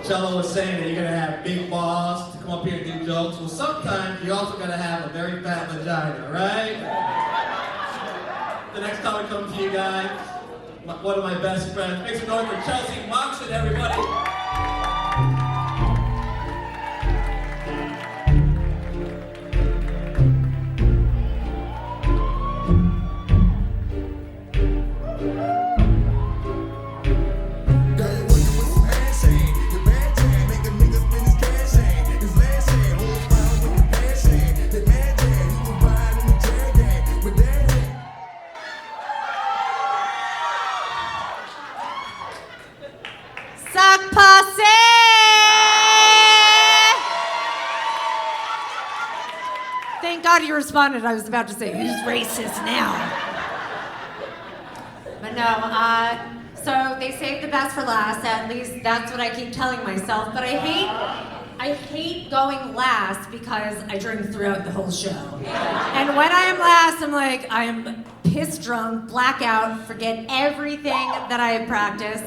Cello was saying that you're gonna have big balls to come up here and do jokes. Well, sometimes you're also gonna have a very fat vagina, right? The next time I come to you guys, one of my best friends, make some noise for Chelsea Moxon, everybody. Thank God you responded. I was about to say, who's racist now? But no, so they saved the best for last. At least that's what I keep telling myself. But I hate going last because I drink throughout the whole show. And when I am last, I'm like, I am piss drunk, blackout, forget everything that I have practiced.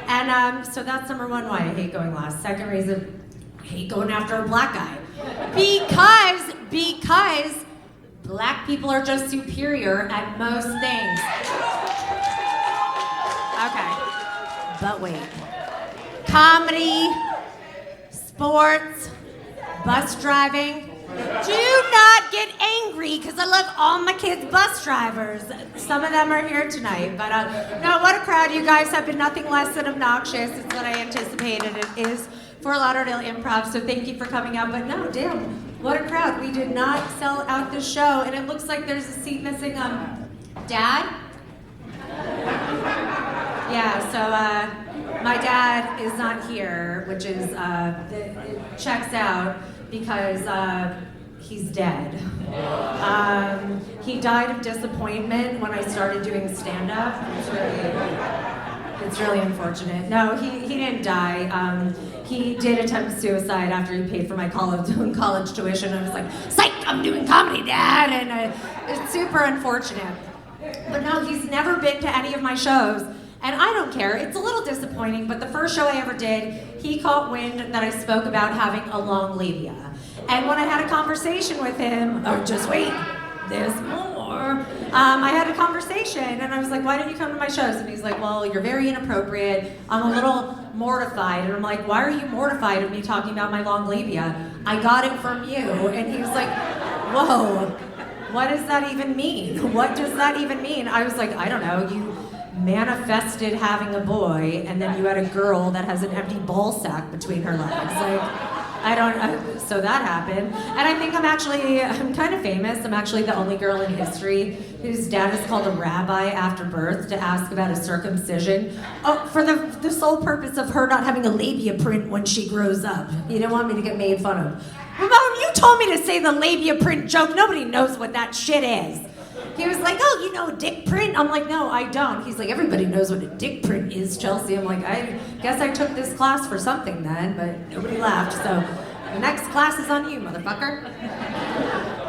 And so that's number one why I hate going last. Second reason, I hate going after a black guy. Because black people are just superior at most things. Okay, but wait. Comedy, sports, bus driving. Do not get angry because I love all my kids' bus drivers. Some of them are here tonight, but no, what a crowd. You guys have been nothing less than obnoxious. It's what I anticipated it is for Lauderdale Improv, so thank you for coming out. But no, damn, what a crowd. We did not sell out this show, and it looks like there's a seat missing. Dad? Yeah, so my dad is not here, which is, it checks out because he's dead. He died of disappointment when I started doing stand-up. It's really unfortunate. No, he didn't die. He did attempt suicide after he paid for my college tuition. I was like, psych, I'm doing comedy, Dad, and it's super unfortunate. But no, he's never been to any of my shows, and I don't care. It's a little disappointing, but the first show I ever did, he caught wind that I spoke about having a long labia. And when I had a conversation with him, oh, just wait, there's more. I had a conversation, and I was like, why didn't you come to my shows? And he's like, well, you're very inappropriate. I'm a little mortified. And I'm like, why are you mortified of me talking about my long labia? I got it from you. And he was like, whoa, what does that even mean? What does that even mean? I was like, I don't know. You manifested having a boy, and then you had a girl that has an empty ball sack between her legs. Like, so that happened. And I think I'm kind of famous. I'm actually the only girl in history whose dad is called a rabbi after birth to ask about a circumcision. Oh, for the sole purpose of her not having a labia print when she grows up. He didn't want me to get made fun of. Mom, you told me to say the labia print joke. Nobody knows what that shit is. He was like, oh, you know a dick print? I'm like, no, I don't. He's like, everybody knows what a dick print is, Chelsea. I'm like, I guess I took this class for something then, but nobody laughed, so the next class is on you, motherfucker.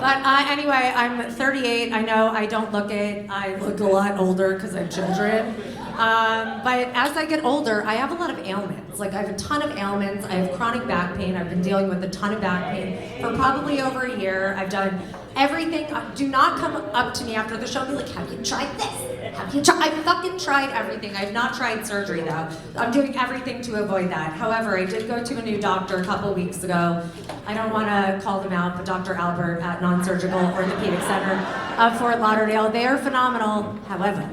But anyway, I'm 38. I know I don't look it. I look a lot older because I have children. But as I get older, I have a lot of ailments. Like, I have a ton of ailments. I have chronic back pain. I've been dealing with a ton of back pain for probably over a year. I've done everything. Do not come up to me after the show and be like, have you tried this? Have you tried? I fucking tried everything. I've not tried surgery though. I'm doing everything to avoid that. However, I did go to a new doctor a couple weeks ago. I don't want to call them out, but Dr. Albert at Non-Surgical Orthopedic Center of Fort Lauderdale. They are phenomenal. However,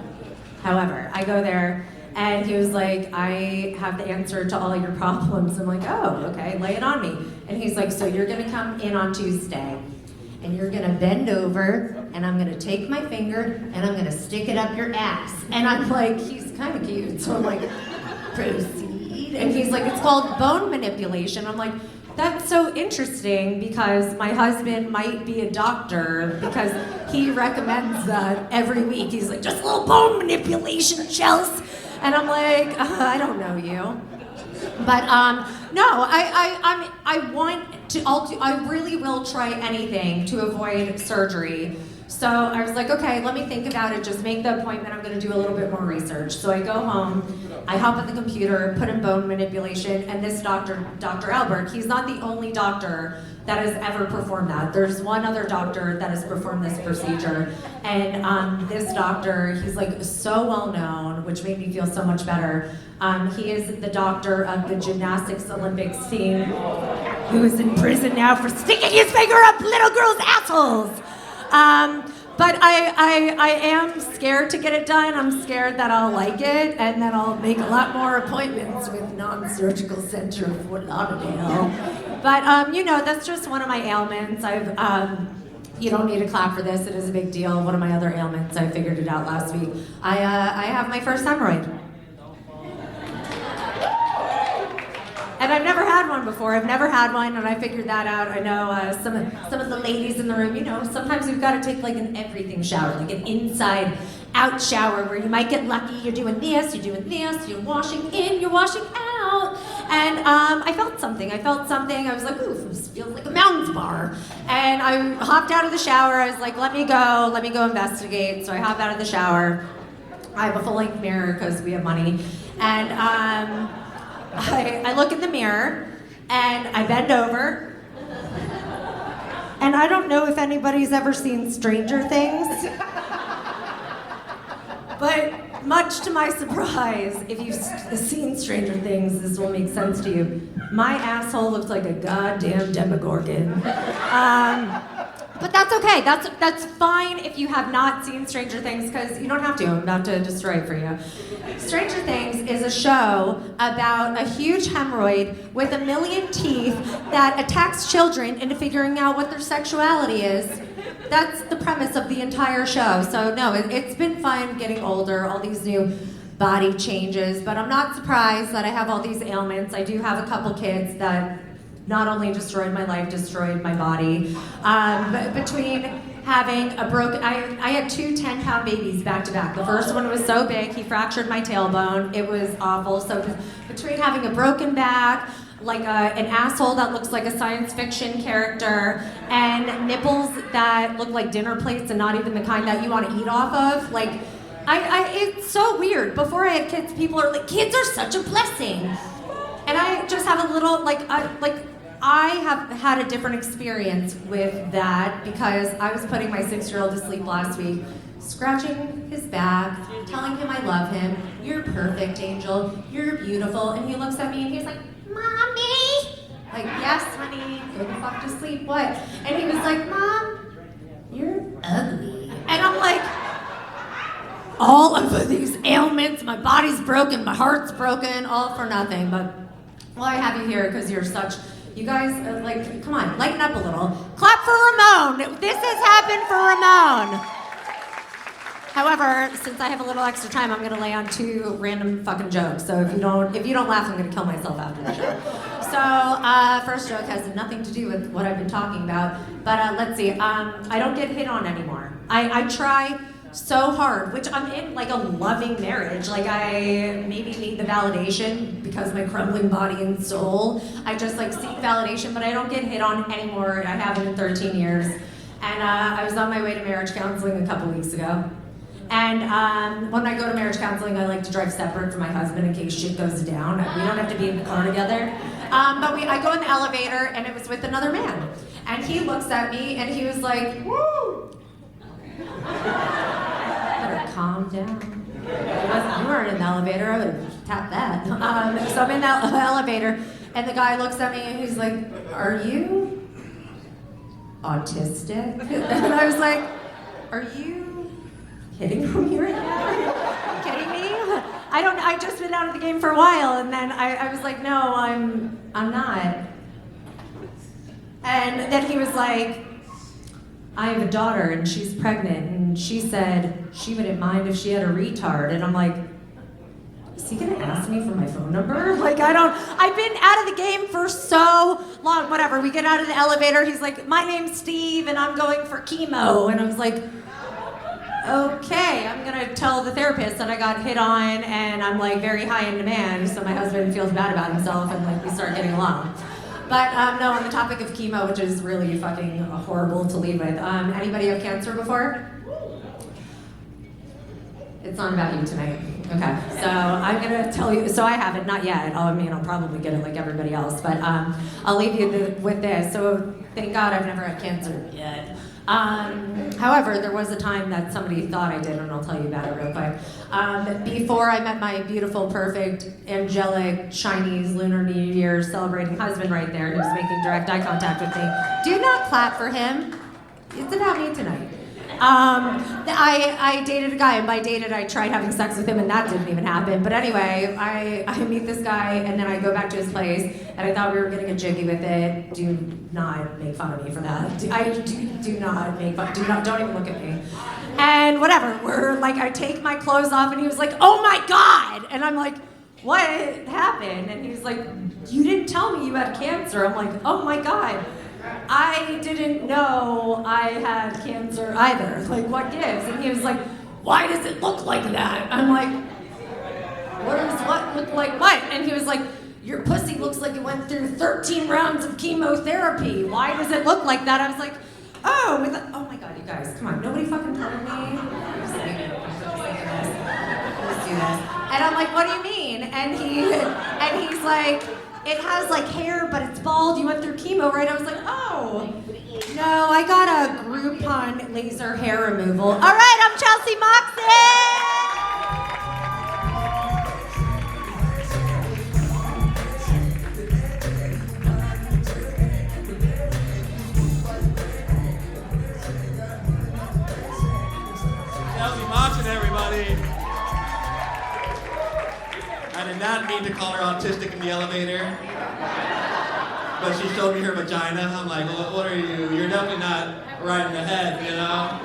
I go there and he was like, I have the answer to all your problems. I'm like, oh, okay, lay it on me. And he's like, so you're gonna come in on Tuesday and you're gonna bend over and I'm gonna take my finger and I'm gonna stick it up your ass. And I'm like, he's kind of cute. So I'm like, proceed. And he's like, it's called bone manipulation. I'm like, that's so interesting because my husband might be a doctor because he recommends that every week. He's like, just a little bone manipulation, Chelsea. And I'm like, I don't know you. But no, I really will try anything to avoid surgery So I was like, okay, let me think about it, just make the appointment, I'm gonna do a little bit more research. So I go home, I hop on the computer, put in bone manipulation, and this doctor, Dr. Albert, he's not the only doctor that has ever performed that. There's one other doctor that has performed this procedure, and this doctor, he's like so well known, which made me feel so much better. He is the doctor of the gymnastics Olympics team, who is in prison now for sticking his finger up little girls' assholes. But I am scared to get it done. I'm scared that I'll like it, and then I'll make a lot more appointments with non-surgical center of Fort Lauderdale. But you know, that's just one of my ailments. You don't need a clap for this. It is a big deal. One of my other ailments, I figured it out last week. I have my first hemorrhoid. And I've never had one before. I've never had one, and I figured that out. I know some of the ladies in the room, you know, sometimes we've got to take like an everything shower, like an inside out shower where you might get lucky. You're doing this, you're washing in, you're washing out. And I felt something. I was like, ooh, this feels like a mountains bar. And I hopped out of the shower. I was like, let me go investigate. So I hopped out of the shower. I have a full-length mirror because we have money. And I look in the mirror, and I bend over, and I don't know if anybody's ever seen Stranger Things, but much to my surprise, if you've seen Stranger Things, this will make sense to you. My asshole looks like a goddamn Demogorgon. But that's okay. That's fine if you have not seen Stranger Things, because you don't have to. I'm about to destroy it for you. Stranger Things is a show about a huge hemorrhoid with 1 million teeth that attacks children into figuring out what their sexuality is. That's the premise of the entire show. So no, it's been fun getting older, all these new body changes, but I'm not surprised that I have all these ailments. I do have a couple kids that not only destroyed my life, destroyed my body. But between having a broken, I had 2 10-pound babies back to back. The first one was so big, he fractured my tailbone. It was awful. So between having a broken back, like an asshole that looks like a science fiction character, and nipples that look like dinner plates and not even the kind that you want to eat off of, like, it's so weird. Before I had kids, people are like, kids are such a blessing. And I just have a little, I have had a different experience with that because I was putting my 6-year-old to sleep last week, scratching his back, telling him I love him. You're perfect, Angel. You're beautiful. And he looks at me and he's like, Mommy? Like, yes, honey. Go the fuck to sleep. What? And he was like, Mom, you're ugly. And I'm like, all of these ailments, my body's broken, my heart's broken, all for nothing. But, well, I have you here because you're such... You guys, come on, lighten up a little. Clap for Ramon. This has happened for Ramon. However, since I have a little extra time, I'm gonna lay on 2 random fucking jokes. So if you don't laugh, I'm gonna kill myself after the show. So first joke has nothing to do with what I've been talking about, but let's see. I don't get hit on anymore. I try so hard, which I'm in like a loving marriage. Like I maybe need the validation because my crumbling body and soul. I just like seek validation, but I don't get hit on anymore. I haven't in 13 years. And I was on my way to marriage counseling a couple weeks ago. And when I go to marriage counseling, I like to drive separate from my husband in case shit goes down. We don't have to be in the car together. But I go in the elevator and it was with another man. And he looks at me and he was like, woo! Better calm down. You weren't in the elevator, I would have tapped that. So I'm in the elevator, and the guy looks at me and he's like, are you autistic? And I was like, are you kidding me right now? Are you kidding me? I just been out of the game for a while, and then I was like, no, I'm not. And then he was like, I have a daughter and she's pregnant, and she said she wouldn't mind if she had a retard. And I'm like, is he gonna ask me for my phone number? Like, I've been out of the game for so long, whatever. We get out of the elevator, he's like, my name's Steve and I'm going for chemo. And I was like, okay, I'm gonna tell the therapist that I got hit on and I'm like very high in demand, so my husband feels bad about himself and like we start getting along. But no, on the topic of chemo, which is really fucking horrible to lead with. Anybody have cancer before? It's not about you tonight. Okay, so I'm gonna tell you. So I haven't, not yet. I mean, I'll probably get it like everybody else, but I'll leave you with this. So thank God I've never had cancer yet. However, there was a time that somebody thought I did, and I'll tell you about it real quick. Before I met my beautiful, perfect, angelic, Chinese Lunar New Year celebrating husband right there, who's making direct eye contact with me. Do not clap for him. It's about me tonight. I dated a guy, and by dated, I tried having sex with him, and that didn't even happen. But anyway, I meet this guy, and then I go back to his place, and I thought we were gonna get jiggy with it. Do not make fun of me for that. Do not make fun. Don't even look at me. And whatever, we're like, I take my clothes off, and he was like, "Oh my God!" And I'm like, "What happened?" And he's like, "You didn't tell me you had cancer." I'm like, "Oh my God. I didn't know I had cancer either. Like, what gives?" And he was like, "Why does it look like that?" I'm like, what look like what? And he was like, "Your pussy looks like it went through 13 rounds of chemotherapy. Why does it look like that?" I was like, oh my God, you guys, come on, nobody fucking told me. Let's do this. And I'm like, "What do you mean?" And he's like, "It has like hair, but it's bald. You went through chemo, right?" I was like, "Oh, no, I got a Groupon laser hair removal." All right, I'm Chelsea Moxon. Chelsea Moxon, everybody. I did not mean to call her autistic in the elevator, but she showed me her vagina. I'm like, what are you? You're definitely not right in the head, you know?